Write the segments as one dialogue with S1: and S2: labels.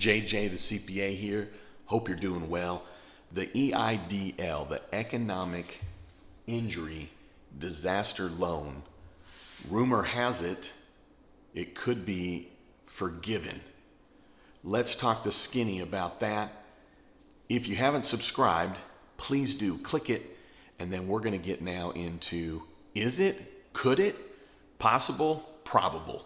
S1: JJ the CPA here. Hope you're doing well. The EIDL, the Economic Injury Disaster Loan, rumor has it, it could be forgiven. Let's talk to Skinny about that. If you haven't subscribed, please do. Click it, and then we're going to get now into is it, could it, possible, probable.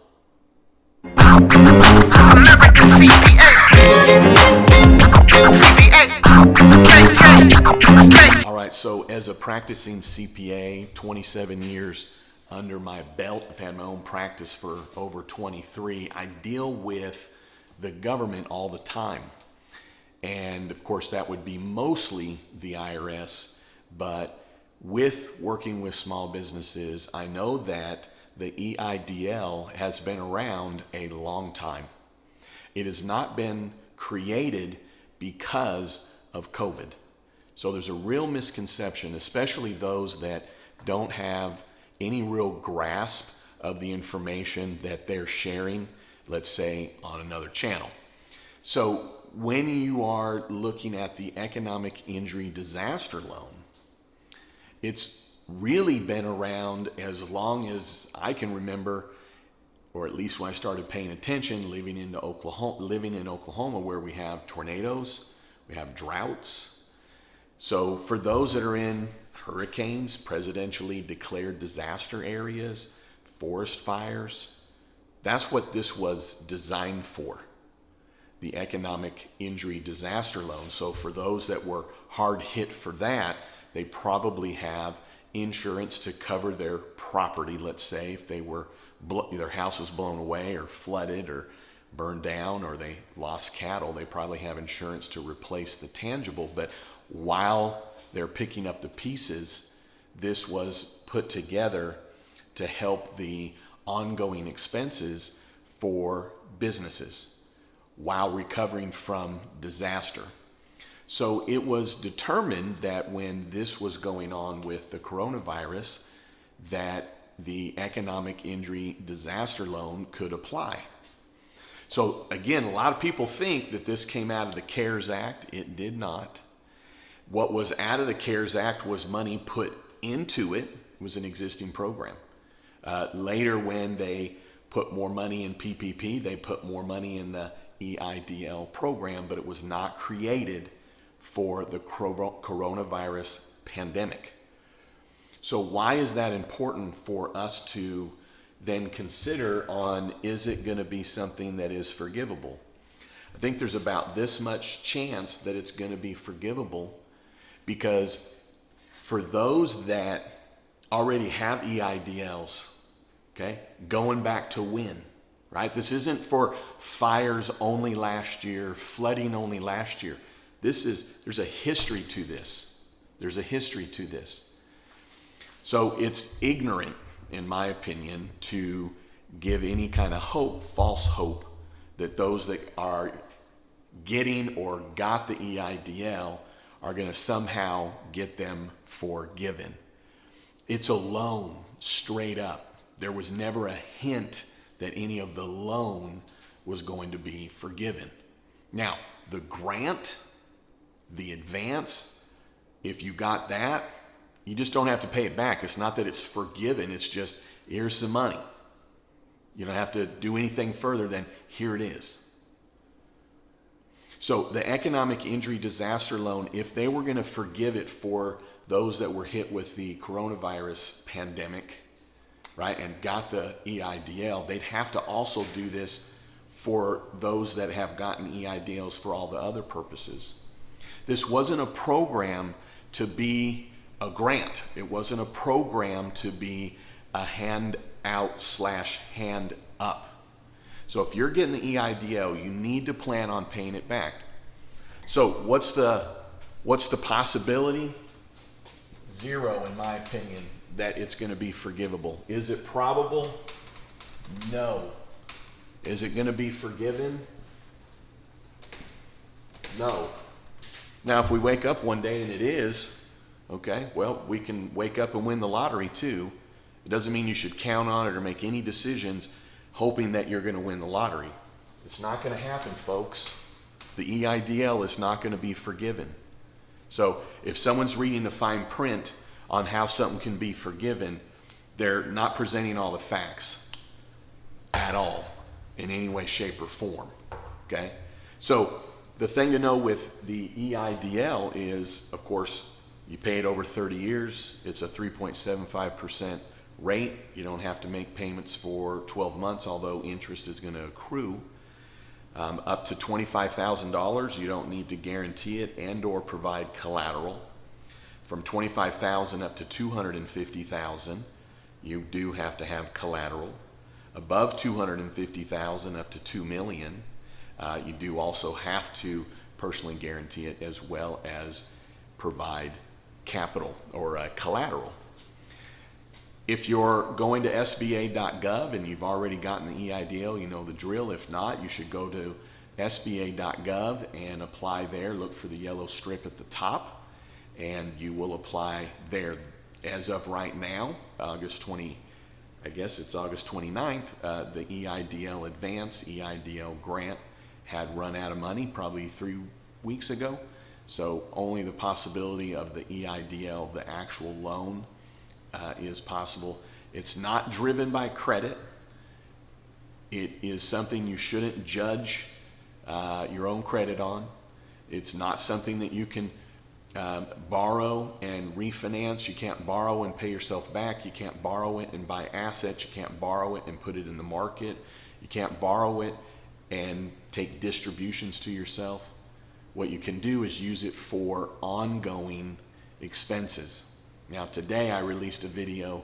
S1: All right, so as a practicing CPA, 27 years under my belt, I've had my own practice for over 23. I deal with the government all the time. And of course, that would be mostly the IRS, but with working with small businesses, I know that the EIDL has been around a long time. It has not been created because of COVID. So there's a real misconception, especially those that don't have any real grasp of the information that they're sharing, let's say on another channel. So when you are looking at the Economic Injury Disaster Loan, it's really been around as long as I can remember, or at least when I started paying attention, living in Oklahoma, where we have tornadoes, we have droughts. So for those that are in hurricanes, presidentially declared disaster areas, forest fires, that's what this was designed for, the Economic Injury Disaster Loan. So for those that were hard hit for that, they probably have insurance to cover their property. Let's say if they were their house was blown away or flooded or burned down, or they lost cattle, they probably have insurance to replace the tangible. But while they're picking up the pieces, this was put together to help the ongoing expenses for businesses while recovering from disaster. So it was determined that when this was going on with the coronavirus, that the Economic Injury Disaster Loan could apply. So again, a lot of people think that this came out of the CARES Act. It did not. What was out of the CARES Act was money put into it. It was an existing program. Later, when they put more money in PPP, they put more money in the EIDL program, but it was not created for the coronavirus pandemic. So why is that important for us to then consider on, is it going to be something that is forgivable? I think there's about this much chance that it's going to be forgivable, because for those that already have EIDLs, okay, going back to when, right? This isn't for fires only last year, flooding only last year. There's a history to this. There's a history to this. So it's ignorant, in my opinion, to give any kind of hope, false hope, that those that are getting or got the EIDL are going to somehow get them forgiven. It's a loan, straight up. There was never a hint that any of the loan was going to be forgiven. Now, the grant, the advance, if you got that, you just don't have to pay it back. It's not that it's forgiven. It's just, here's some money. You don't have to do anything further than here it is. So the Economic Injury Disaster Loan, if they were going to forgive it for those that were hit with the coronavirus pandemic, right, and got the EIDL, they'd have to also do this for those that have gotten EIDLs for all the other purposes. This wasn't a program to be a grant. It wasn't a program to be a hand out / hand up. So if you're getting the EIDL, you need to plan on paying it back. So what's the possibility? Zero, in my opinion, that it's going to be forgivable. Is it probable? No. Is it going to be forgiven? No. Now, if we wake up one day and it is, okay, well, we can wake up and win the lottery too. It doesn't mean you should count on it or make any decisions hoping that you're going to win the lottery. It's not going to happen, folks. The EIDL is not going to be forgiven. So if someone's reading the fine print on how something can be forgiven, they're not presenting all the facts at all in any way, shape, or form. Okay? So the thing to know with the EIDL is, of course, you pay it over 30 years. It's a 3.75% rate. You don't have to make payments for 12 months, although interest is going to accrue. Up to $25,000, you don't need to guarantee it and or provide collateral. From $25,000 up to $250,000, you do have to have collateral. Above $250,000 up to $2 million, you do also have to personally guarantee it as well as provide capital or collateral. If you're going to SBA.gov and you've already gotten the EIDL, you know the drill. If not, you should go to SBA.gov and apply there. Look for the yellow strip at the top, and you will apply there. As of right now, August 29th, the EIDL Advance, EIDL Grant had run out of money probably 3 weeks ago. So only the possibility of the EIDL, the actual loan, is possible. It's not driven by credit. It is something you shouldn't judge your own credit on. It's not something that you can borrow and refinance. You can't borrow and pay yourself back. You can't borrow it and buy assets. You can't borrow it and put it in the market. You can't borrow it and take distributions to yourself. What you can do is use it for ongoing expenses. Now today I released a video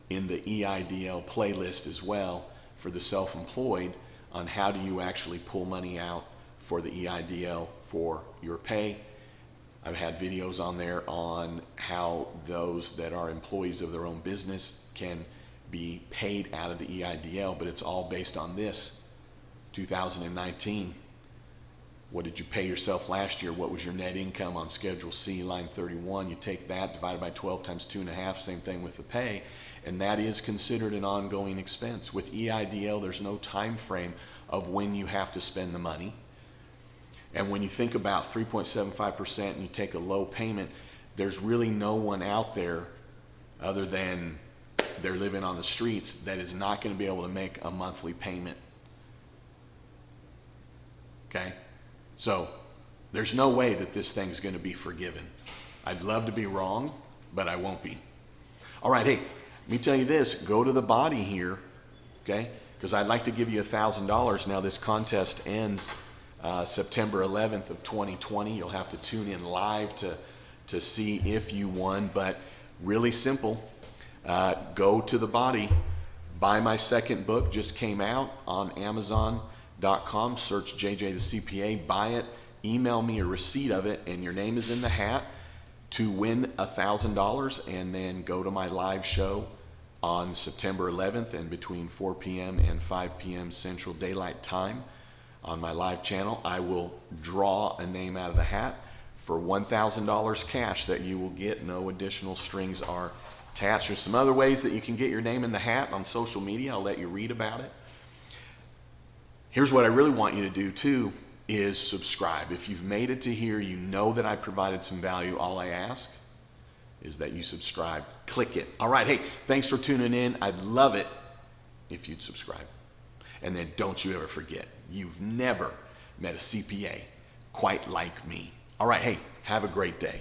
S1: in the EIDL playlist as well for the self-employed on how do you actually pull money out for the EIDL for your pay. I've had videos on there on how those that are employees of their own business can be paid out of the EIDL, but it's all based on this 2019. What did you pay yourself last year? What was your net income on Schedule C, line 31? You take that, divided by 12 times 2.5, same thing with the pay, and that is considered an ongoing expense. With EIDL, there's no time frame of when you have to spend the money. And when you think about 3.75% and you take a low payment, there's really no one out there other than they're living on the streets that is not going to be able to make a monthly payment. Okay? So there's no way that this thing's going to be forgiven. I'd love to be wrong, but I won't be. All right, hey, let me tell you this. Go to the body here, okay? Because I'd like to give you $1,000. Now this contest ends September 11th of 2020. You'll have to tune in live to see if you won, but really simple. Go to the body. Buy my second book, just came out on Amazon.com, search JJ the CPA, buy it, email me a receipt of it, and your name is in the hat to win $1,000, and then go to my live show on September 11th and between 4 p.m. and 5 p.m. Central Daylight Time on my live channel. I will draw a name out of the hat for $1,000 cash that you will get. No additional strings are attached. There's some other ways that you can get your name in the hat on social media. I'll let you read about it. Here's what I really want you to do too, is subscribe. If you've made it to here, you know that I provided some value. All I ask is that you subscribe. Click it. All right, hey, thanks for tuning in. I'd love it if you'd subscribe. And then don't you ever forget, you've never met a CPA quite like me. All right, hey, have a great day.